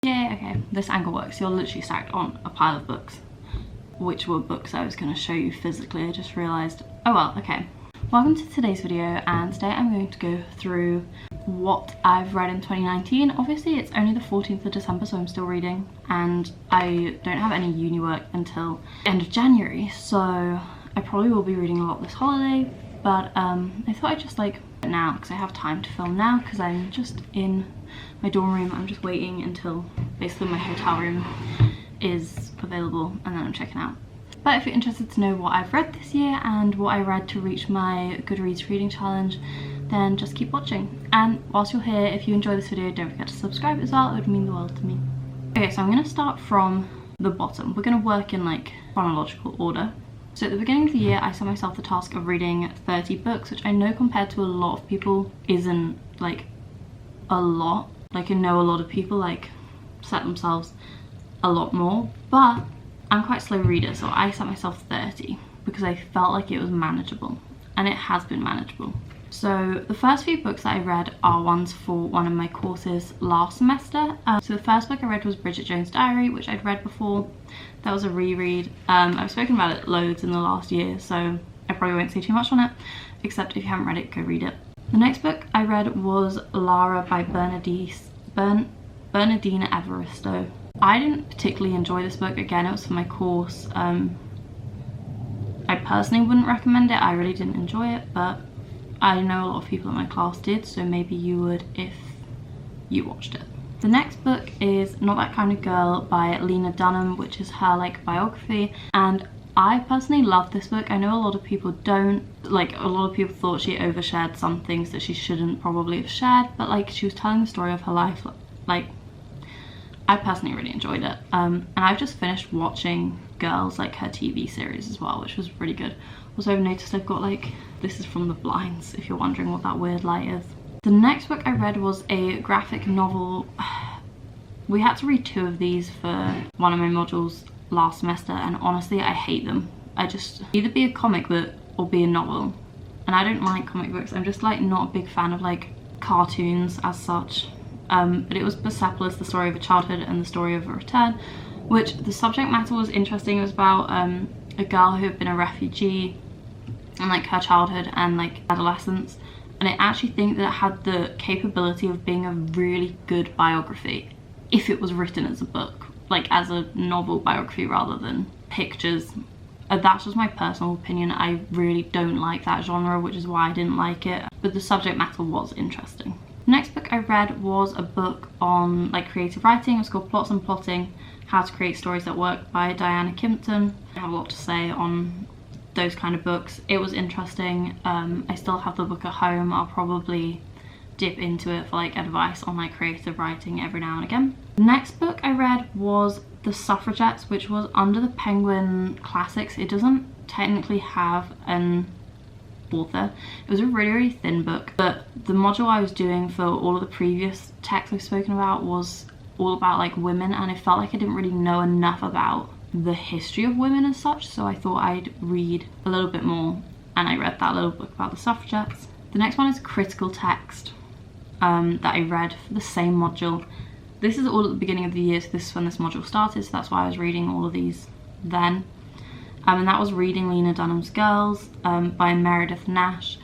Yeah, okay, this angle works. You're literally stacked on a pile of books, which were books I was going to show you physically. I just realised. Oh well, okay. Welcome to today's video, and today I'm going to go through what I've read in 2019. Obviously it's only the 14th of December, so I'm still reading, and I don't have any uni work until the end of January, so I probably will be reading a lot this holiday, but I thought I'd just like now, because I have time to film now, because I'm just in my dorm room. I'm just waiting until basically my hotel room is available, and then I'm checking out. But if you're interested to know what I've read this year and what I read to reach my Goodreads reading challenge, then just keep watching. And whilst you're here, if you enjoy this video, don't forget to subscribe as well. It would mean the world to me. Okay, so I'm going to start from the bottom. We're going to work in like chronological order. So at the beginning of the year, I set myself the task of reading 30 books, which I know compared to a lot of people isn't like a lot. Like I know a lot of people like set themselves a lot more, but I'm quite a slow reader, so I set myself 30 because I felt like it was manageable, and it has been manageable. So the first few books that I read are ones for one of my courses last semester. So the first book I read was Bridget Jones' Diary, which I'd read before. That was a reread. I've spoken about it loads in the last year, so I probably won't say too much on it, except if you haven't read it, go read it. The next book I read was Lara by Bernardine Evaristo. I didn't particularly enjoy this book. Again, it was for my course. I personally wouldn't recommend it. I really didn't enjoy it, but I know a lot of people in my class did, so maybe you would if you watched it. The next book is Not That Kind of Girl by Lena Dunham, which is her like biography, and I personally love this book. I know a lot of people don't. Like, a lot of people thought she overshared some things that she shouldn't probably have shared, but like she was telling the story of her life. Like, I personally really enjoyed it, and I've just finished watching Girls, like her TV series as well, which was really good. Also, I've noticed I've got like, this is from the blinds if you're wondering what that weird light is. The next book I read was a graphic novel. We had to read 2 of these for one of my modules last semester, and honestly I hate them. I just either be a comic book or be a novel, and I don't like comic books. I'm just like not a big fan of like cartoons as such. But it was Persepolis, the story of a childhood and the story of a return, which the subject matter was interesting. It was about a girl who had been a refugee and like her childhood and like adolescence, and I actually think that it had the capability of being a really good biography if it was written as a book, like as a novel biography rather than pictures. That's just my personal opinion. I really don't like that genre, which is why I didn't like it, but the subject matter was interesting. The next book I read was a book on like creative writing. It was called Plots and Plotting: How to Create Stories That Work by Diane Kimpton. I have a lot to say on those kind of books. It was interesting. I still have the book at home. I'll probably dip into it for like advice on like creative writing every now and again. The next book I read was The Suffragettes, which was under the Penguin Classics. It doesn't technically have an author. It was a really thin book, but the module I was doing for all of the previous texts I've spoken about was all about like women, and I felt like I didn't really know enough about the history of women as such, so I thought I'd read a little bit more, and I read that little book about the suffragettes. The next one is Critical Text that I read for the same module. This is all at the beginning of the year, so this is when this module started, so that's why I was reading all of these then. And that was Reading Lena Dunham's Girls by Meredith Nash.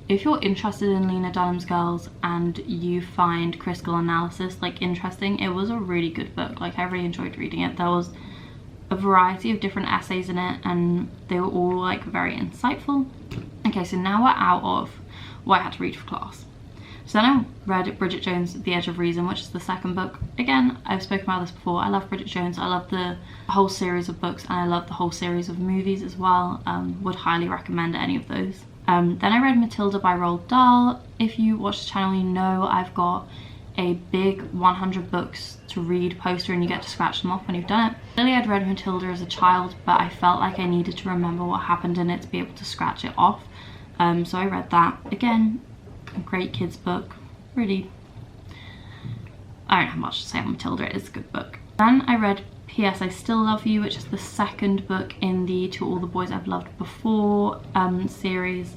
If you're interested in Lena Dunham's Girls and you find critical analysis like interesting, it was a really good book. Like, I really enjoyed reading it. There was a variety of different essays in it, and they were all like very insightful. Okay, so now we're out of what I had to read for class. So then I read Bridget Jones' The Edge of Reason, which is the second book. Again, I've spoken about this before. I love Bridget Jones. I love the whole series of books, and I love the whole series of movies as well. Would highly recommend any of those. Then I read Matilda by Roald Dahl. If you watch the channel, you know I've got a big 100 books to read poster, and you get to scratch them off when you've done it. Really, I'd read Matilda as a child, but I felt like I needed to remember what happened in it to be able to scratch it off. So I read that. Again, a great kids book. Really, I don't have much to say on Matilda. It is a good book. Then I read P.S. I Still Love You, which is the second book in the To All the Boys I've Loved Before series.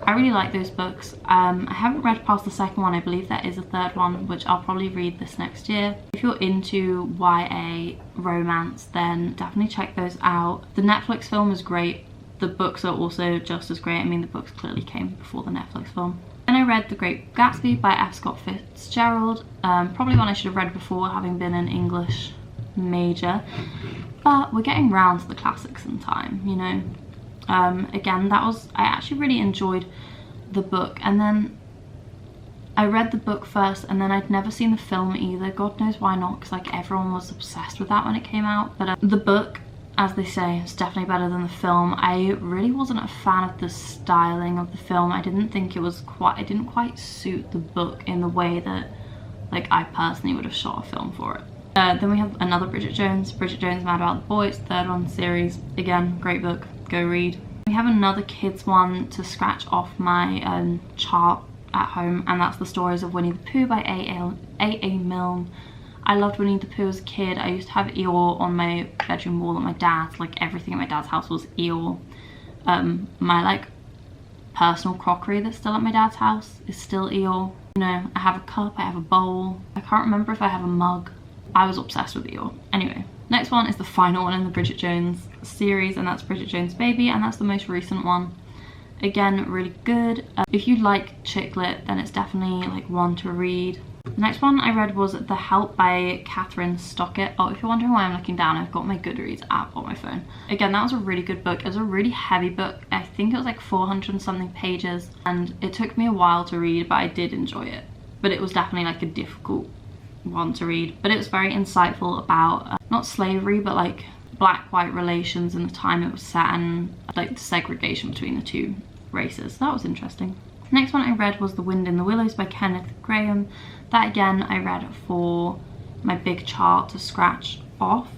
I really like those books. I haven't read past the second one. I believe there is a third one, which I'll probably read this next year. If you're into YA romance, then definitely check those out. The Netflix film is great. The books are also just as great. I mean, the books clearly came before the Netflix film. Then I read The Great Gatsby by F. Scott Fitzgerald. Probably one I should have read before, having been an English major. But we're getting round to the classics in time, you know. Again, I actually really enjoyed the book, and then I read the book first, and then I'd never seen the film either. God knows why not, because like everyone was obsessed with that when it came out. But the book, as they say, is definitely better than the film. I really wasn't a fan of the styling of the film. I didn't think it didn't quite suit the book in the way that like I personally would have shot a film for it. Then we have another Bridget Jones, Mad About the Boy. It's the third one in the series. Again, great book, go read. We have another kids one to scratch off my chart at home, and that's The Stories of Winnie the Pooh by A.A. Milne. I loved Winnie the Pooh as a kid. I used to have Eeyore on my bedroom wall at my dad's. Like everything at my dad's house was Eeyore. My like personal crockery that's still at my dad's house is still Eeyore. You know, I have a cup, I have a bowl. I can't remember if I have a mug. I was obsessed with Eeyore. Anyway, next one is the final one in the Bridget Jones series, and that's Bridget Jones' Baby, and that's the most recent one. Again, really good. If you like chick lit, then it's definitely like one to read. The next one I read was The Help by Catherine Stockett. Oh, if you're wondering why I'm looking down, I've got my Goodreads app on my phone. Again, that was a really good book. It was a really heavy book. I think it was like 400 and something pages, and it took me a while to read, but I did enjoy it. But it was definitely like a difficult one to read. But it was very insightful about, not slavery, but like black-white relations in the time it was set, and like the segregation between the two races. That was interesting. Next one I read was The Wind in the Willows by Kenneth Grahame. That again I read for my big chart to scratch off.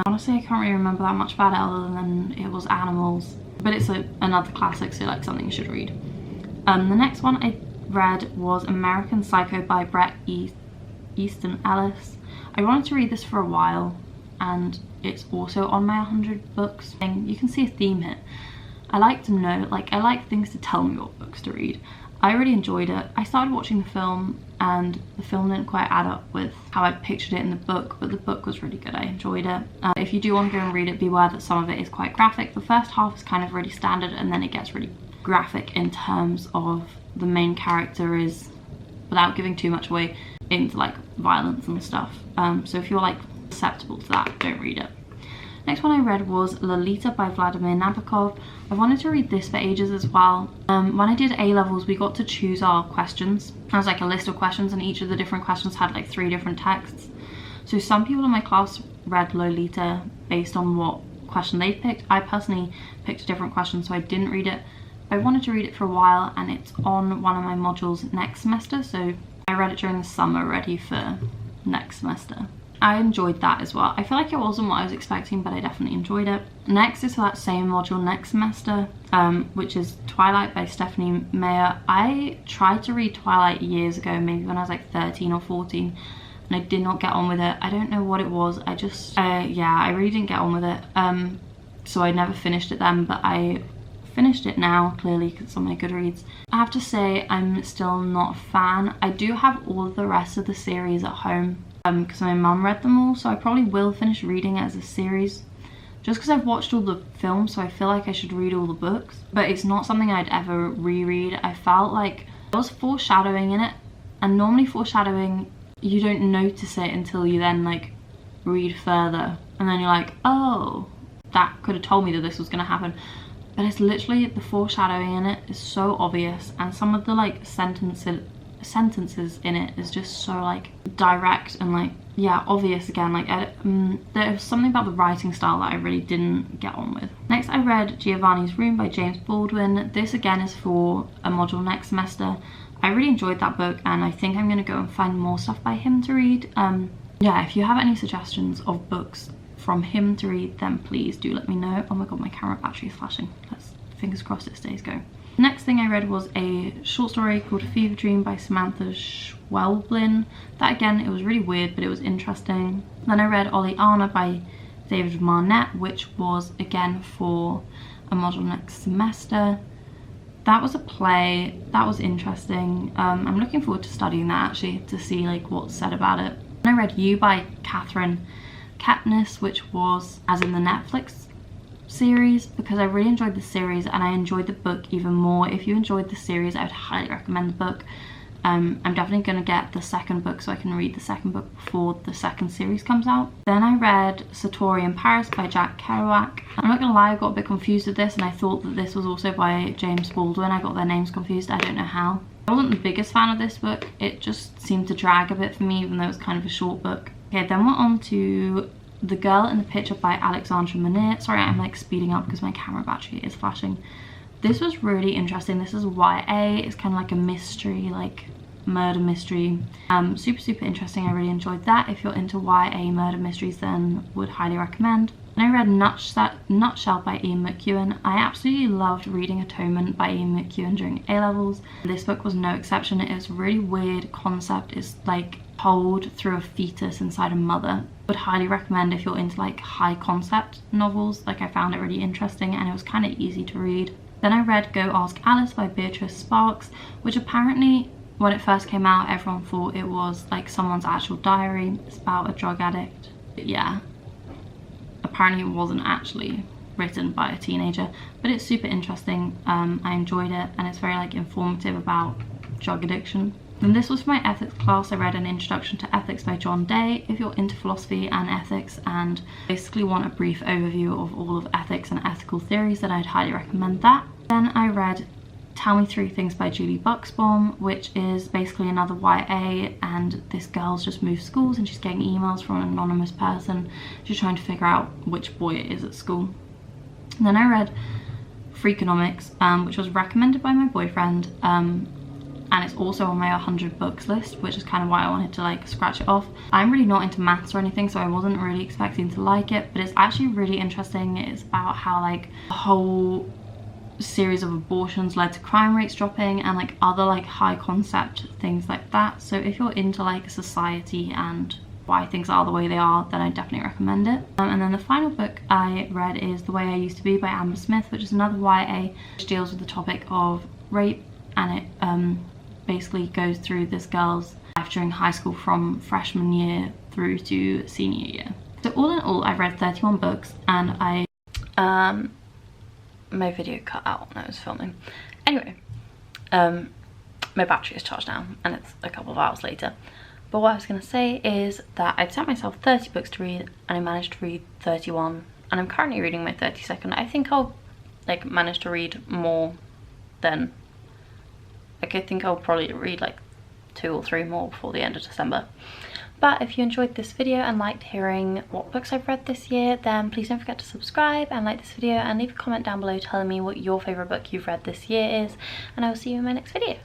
Honestly, I can't really remember that much about it other than it was animals. But it's another classic, so like something you should read. The next one I read was American Psycho by Bret Easton Ellis. I wanted to read this for a while, and it's also on my 100 books thing. You can see a theme here. I like to know, like I like things to tell me what books to read. I really enjoyed it. I started watching the film, and the film didn't quite add up with how I'd pictured it in the book, but the book was really good. I enjoyed it. If you do want to go and read it, beware that some of it is quite graphic. The first half is kind of really standard, and then it gets really graphic in terms of the main character is, without giving too much away, into like violence and stuff. So if you're like susceptible to that, don't read it. Next one I read was Lolita by Vladimir Nabokov. I wanted to read this for ages as well. When I did A-levels, we got to choose our questions. There was like a list of questions, and each of the different questions had like 3 different texts. So some people in my class read Lolita based on what question they picked. I personally picked a different question, so I didn't read it. I wanted to read it for a while, and it's on one of my modules next semester, so I read it during the summer ready for next semester. I enjoyed that as well. I feel like it wasn't what I was expecting, but I definitely enjoyed it. Next is that same module next semester, which is Twilight by Stephanie Meyer. I tried to read Twilight years ago, maybe when I was like 13 or 14, and I did not get on with it. I don't know what it was. I just, yeah, I really didn't get on with it. So I never finished it then, but I finished it now, clearly, because it's on my Goodreads. I have to say, I'm still not a fan. I do have all of the rest of the series at home, because my mum read them all, so I probably will finish reading it as a series, just because I've watched all the films, so I feel like I should read all the books. But it's not something I'd ever reread. I felt like there was foreshadowing in it, and normally foreshadowing, you don't notice it until you then like read further, and then you're like, oh, that could have told me that this was going to happen. But it's literally, the foreshadowing in it is so obvious, and some of the like sentences in it is just so like direct and like, yeah, obvious again. Like there was something about the writing style that I really didn't get on with. Next I read Giovanni's Room by James Baldwin. This again is for a module next semester. I really enjoyed that book, and I think I'm going to go and find more stuff by him to read. Yeah, if you have any suggestions of books from him to read, then please do let me know. Oh my god, my camera battery is flashing. Let's, fingers crossed it stays going. Next thing I read was a short story called Fever Dream by Samantha Schweblin. That again, it was really weird, but it was interesting. Then I read Oleana by David Marnett, which was again for a module next semester. That was a play. That was interesting. I'm looking forward to studying that actually, to see like what's said about it. And I read You by Catherine Kepnes, which was as in the Netflix series, because I really enjoyed the series and I enjoyed the book even more. If you enjoyed the series, I would highly recommend the book. I'm definitely going to get the second book so I can read the second book before the second series comes out. Then I read Satrapi in Paris by Jack Kerouac. I'm not gonna lie, I got a bit confused with this and I thought that this was also by James Baldwin. I got their names confused, I don't know how. I wasn't the biggest fan of this book. It just seemed to drag a bit for me, even though it was kind of a short book. Okay, then we're on to The Girl in the Picture by Alexandra Manir. Sorry, I'm like speeding up because my camera battery is flashing. This was really interesting. This is YA. It's kind of like a mystery, like murder mystery. Super interesting. I really enjoyed that. If you're into YA murder mysteries, then would highly recommend. And I read Nutshell by Ian McEwan. I absolutely loved reading Atonement by Ian McEwan during A-levels. This book was no exception. It is a really weird concept. It's like told through a fetus inside a mother. Would highly recommend if you're into like high concept novels. Like I found it really interesting and it was kind of easy to read. Then I read Go Ask Alice by Beatrice Sparks, which apparently when it first came out everyone thought it was like someone's actual diary. It's about a drug addict. But yeah, apparently it wasn't actually written by a teenager, but it's super interesting. I enjoyed it and it's very like informative about drug addiction. And this was for my ethics class. I read An Introduction to Ethics by John Day. If you're into philosophy and ethics and basically want a brief overview of all of ethics and ethical theories, then I'd highly recommend that. Then I read Tell Me Three Things by Julie Buxbaum, which is basically another YA, and this girl's just moved schools and she's getting emails from an anonymous person. She's trying to figure out which boy it is at school. And then I read Freakonomics, which was recommended by my boyfriend, and it's also on my 100 books list, which is kind of why I wanted to like scratch it off. I'm really not into maths or anything, so I wasn't really expecting to like it, but it's actually really interesting. It's about how like the whole series of abortions led to crime rates dropping and like other like high concept things like that. So if you're into like society and why things are the way they are, then I definitely recommend it. And then the final book I read is The Way I Used to Be by Amber Smith, which is another YA which deals with the topic of rape, and it basically goes through this girl's life during high school from freshman year through to senior year. So all in all, I've read 31 books, and my video cut out when I was filming. Anyway, my battery is charged now and it's a couple of hours later. But what I was gonna say is that I've set myself 30 books to read and I managed to read 31, and I'm currently reading my 32nd. I think I'll like manage to read more than, like I think I'll probably read like 2 or 3 more before the end of December. But if you enjoyed this video and liked hearing what books I've read this year, then please don't forget to subscribe and like this video and leave a comment down below telling me what your favourite book you've read this year is, and I will see you in my next video.